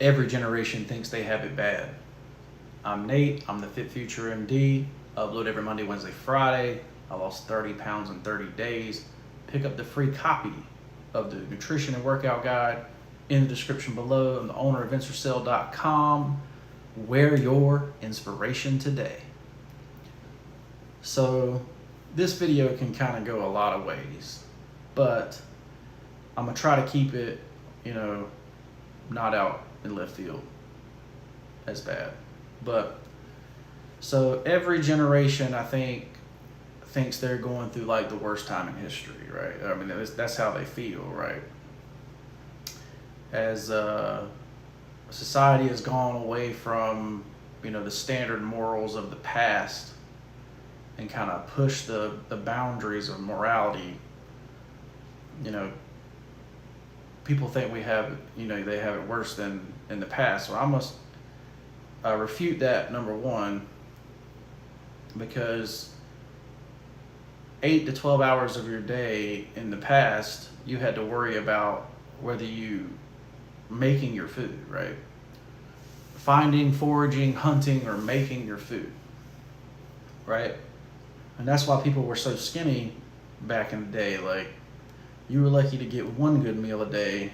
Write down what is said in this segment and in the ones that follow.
every generation thinks they have it bad. I'm Nate, I'm the FitFutureMD, upload every Monday, Wednesday, Friday. I lost 30 pounds in 30 days. Pick up the free copy of the nutrition and workout guide in the description below. I'm the owner of Ensorsale.com. Wear your inspiration today. So this video can kind of go a lot of ways, but I'm gonna try to keep it, not out in left field as bad. But so every generation, I think, thinks they're going through like the worst time in history, right? I mean, that's how they feel, right? As society has gone away from, the standard morals of the past and kind of pushed the boundaries of morality, people think we have, they have it worse than in the past. So I must refute that, number one, because 8 to 12 hours of your day in the past, you had to worry about whether you making your food, right? Finding, foraging, hunting, or making your food, right? And that's why people were so skinny back in the day. Like, you were lucky to get one good meal a day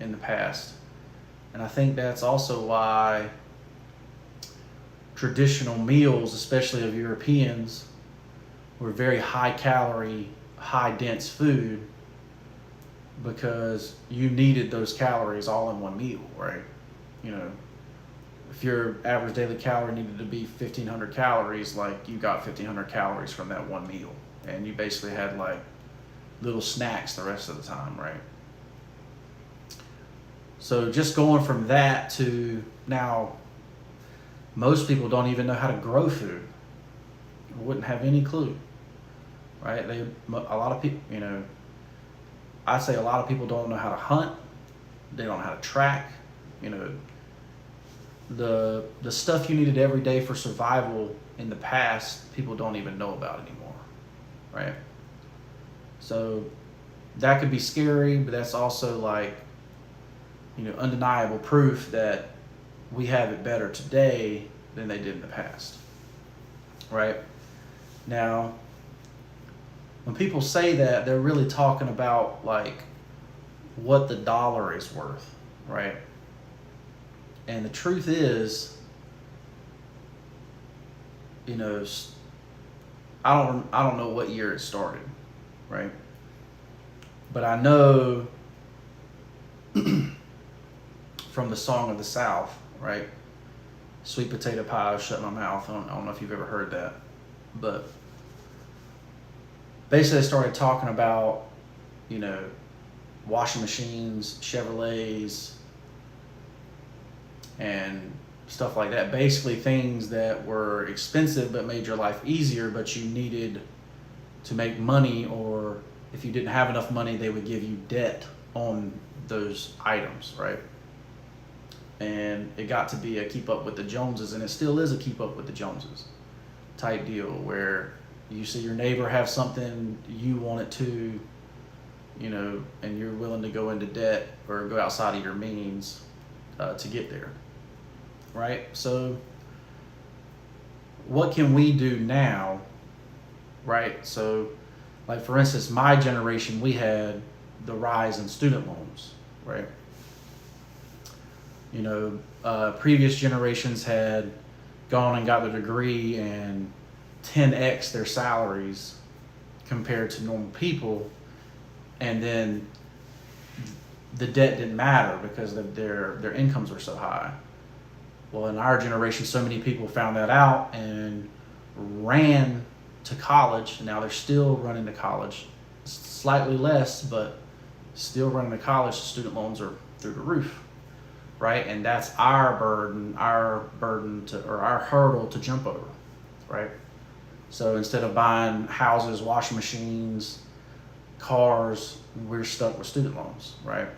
in the past. And I think that's also why traditional meals, especially of Europeans, were very high calorie, high dense food, because you needed those calories all in one meal, right? If your average daily calorie needed to be 1,500 calories, like, you got 1,500 calories from that one meal. And you basically had like little snacks the rest of the time, right? So just going from that to now, most people don't even know how to grow food. Wouldn't have any clue, right? A lot of people, I'd say a lot of people don't know how to hunt. They don't know how to track. The stuff you needed every day for survival in the past, people don't even know about anymore, right? So that could be scary, but that's also like, undeniable proof that we have it better today than they did in the past, right? Now, when people say that, they're really talking about like what the dollar is worth, right? And the truth is, I don't know what year it started, right? But I know from the Song of the South, right? Sweet potato pie, shut my mouth. I don't know if you've ever heard that, but basically they started talking about, washing machines, Chevrolets, and stuff like that. Basically things that were expensive but made your life easier, but you needed to make money, or if you didn't have enough money, they would give you debt on those items, right? And it got to be a keep up with the Joneses, and it still is a keep up with the Joneses type deal, where you see your neighbor have something, you want it too, and you're willing to go into debt or go outside of your means to get there, right? So what can we do now, right? So, like, for instance, my generation, we had the rise in student loans, right? Previous generations had gone and got their degree and 10x their salaries compared to normal people, and then the debt didn't matter because their incomes were so high. Well, in our generation, so many people found that out and ran to college. Now they're still running to college, slightly less, but still running to college. Student loans are through the roof, right? And that's our burden or our hurdle to jump over, right? So instead of buying houses, washing machines, cars, we're stuck with student loans, right?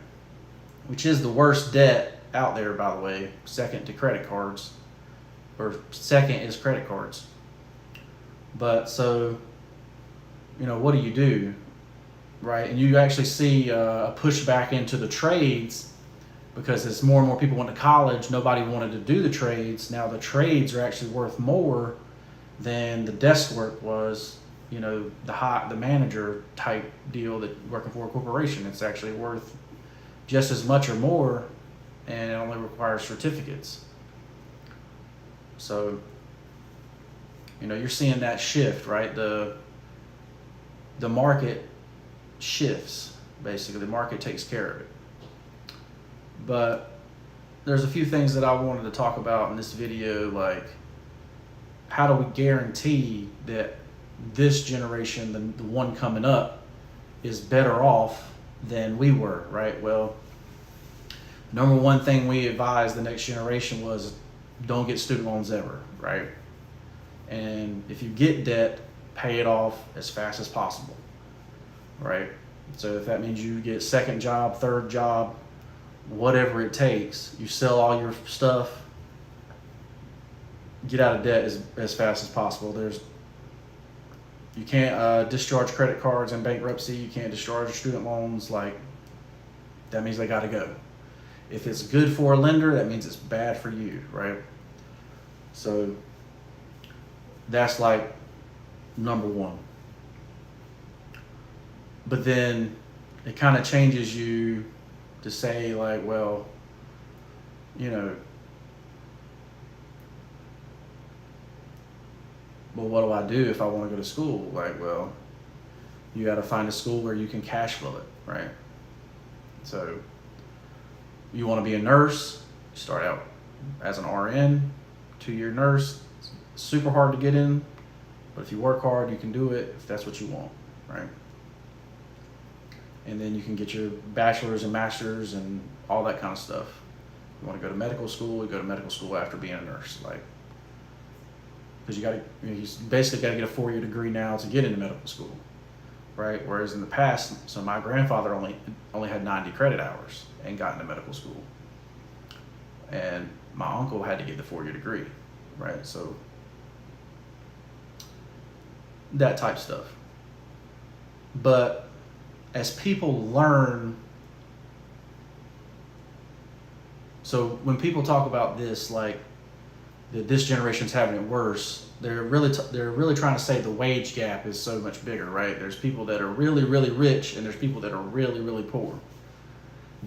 Which is the worst debt out there, by the way, second to credit cards, or second is credit cards. But so, what do you do, right? And you actually see a push back into the trades because as more and more people went to college, nobody wanted to do the trades. Now the trades are actually worth more than the desk work was, you know, the manager type deal that working for a corporation. It's actually worth just as much or more, and it only requires certificates. So, you know, you're seeing that shift, right? The market shifts, basically. The market takes care of it. But there's a few things that I wanted to talk about in this video, like how do we guarantee that this generation, the one coming up, is better off than we were, right? Well, number one thing we advised the next generation was don't get student loans ever, right? And if you get debt, pay it off as fast as possible, right? So if that means you get second job, third job, whatever it takes, you sell all your stuff, get out of debt as fast as possible. You can't discharge credit cards in bankruptcy. You can't discharge student loans. Like, that means they got to go. If it's good for a lender, that means it's bad for you, right? So that's like number one. But then it kind of changes you to say, like, well, you know, well, what do I do if I want to go to school? Like, well, you got to find a school where you can cash flow it, right? So you want to be a nurse, you start out as an RN, 2-year nurse. It's super hard to get in, but if you work hard, you can do it if that's what you want, right? And then you can get your bachelor's and master's and all that kind of stuff. You want to go to medical school, you go to medical school after being a nurse, like, because you basically got to get a 4-year degree now to get into medical school, right? Whereas in the past, so my grandfather only had 90 credit hours and got into medical school, and my uncle had to get the 4-year degree, right? So that type stuff. But as people learn, so when people talk about this, like that this generation's having it worse, they're really trying to say the wage gap is so much bigger, right? There's people that are really, really rich, and there's people that are really, really poor.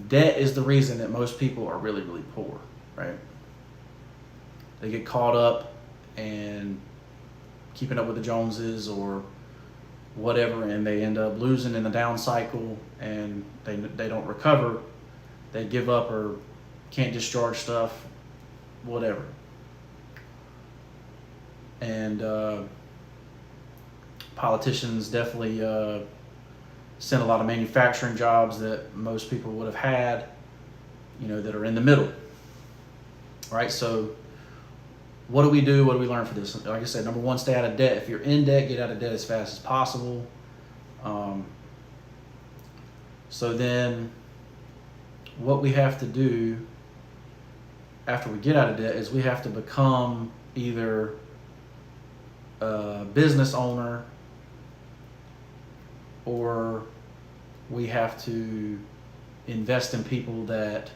Debt is the reason that most people are really, really poor, right? They get caught up in keeping up with the Joneses or whatever, and they end up losing in the down cycle, and they don't recover. They give up or can't discharge stuff, whatever. And politicians definitely send a lot of manufacturing jobs that most people would have had, you know, that are in the middle, right? So what do we do? What do we learn for this? Like I said, number one, stay out of debt. If you're in debt, get out of debt as fast as possible. So then what we have to do after we get out of debt is we have to become either a business owner, or we have to invest in people that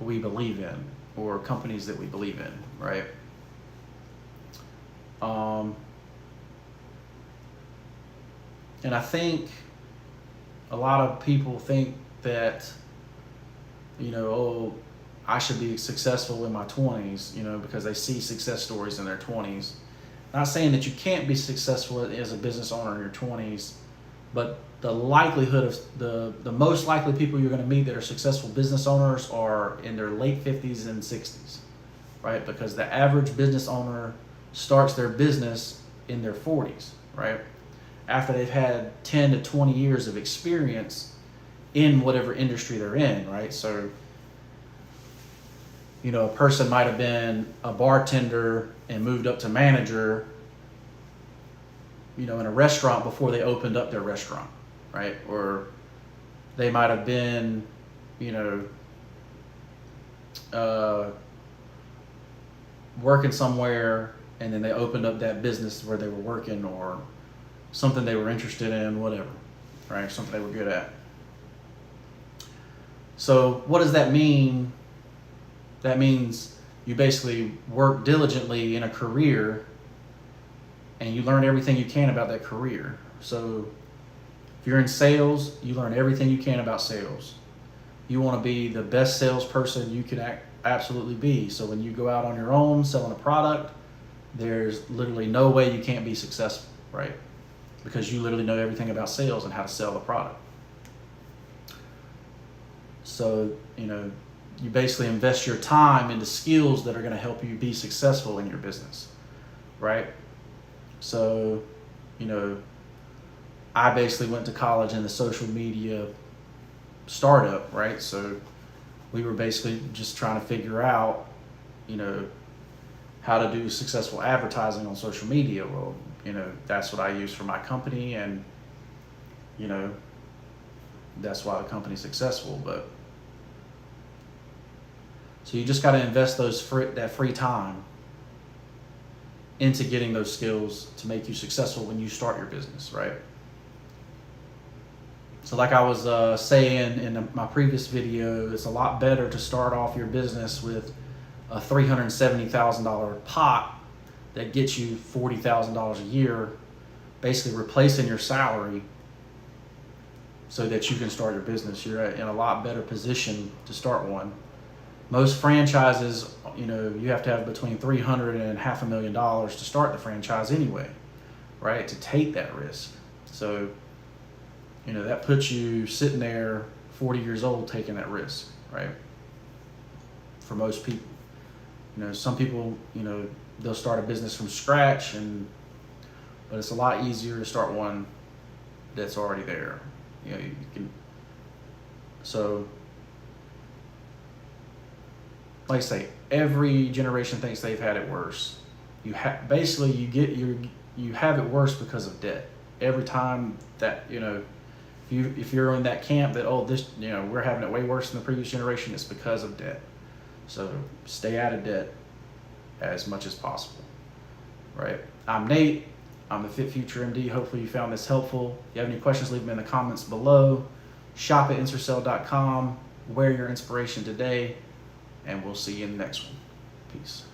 we believe in, or companies that we believe in, right? And I think a lot of people think that, you know, oh, I should be successful in my 20s, you know, because they see success stories in their 20s. Not saying that you can't be successful as a business owner in your 20s, but the likelihood of the most likely people you're going to meet that are successful business owners are in their late 50s and 60s, right? Because the average business owner starts their business in their 40s, right? After they've had 10 to 20 years of experience in whatever industry they're in, right? So, you know, a person might have been a bartender and moved up to manager, you know, in a restaurant before they opened up their restaurant, right? Or they might have been, you know, working somewhere, and then they opened up that business where they were working, or something they were interested in, whatever, right? Something they were good at. So what does that mean? That means you basically work diligently in a career and you learn everything you can about that career. So if you're in sales, you learn everything you can about sales. You want to be the best salesperson you can absolutely be. So when you go out on your own selling a product, there's literally no way you can't be successful, right? Because you literally know everything about sales and how to sell the product. So, you basically invest your time into skills that are going to help you be successful in your business, right? So, I basically went to college in the social media startup, right? So we were basically just trying to figure out, how to do successful advertising on social media. Well, that's what I use for my company, and, that's why the company's successful. But so you just got to invest that free time into getting those skills to make you successful when you start your business, right? So like I was saying in my previous video, it's a lot better to start off your business with a $370,000 pot that gets you $40,000 a year, basically replacing your salary, so that you can start your business. You're in a lot better position to start one. Most franchises, you have to have between $300,000 and $500,000 to start the franchise anyway, right? To take that risk. So, that puts you sitting there 40 years old taking that risk, right? For most people. Some people, they'll start a business from scratch, but it's a lot easier to start one that's already there. You can. So, like I say, every generation thinks they've had it worse. Basically you have it worse because of debt. Every time that if you're in that camp that we're having it way worse than the previous generation, it's because of debt. So stay out of debt as much as possible, right? I'm Nate. I'm the FitFutureMD. Hopefully you found this helpful. If you have any questions, leave them in the comments below. Shop at Ensorsale.com. Wear your inspiration today, and we'll see you in the next one. Peace.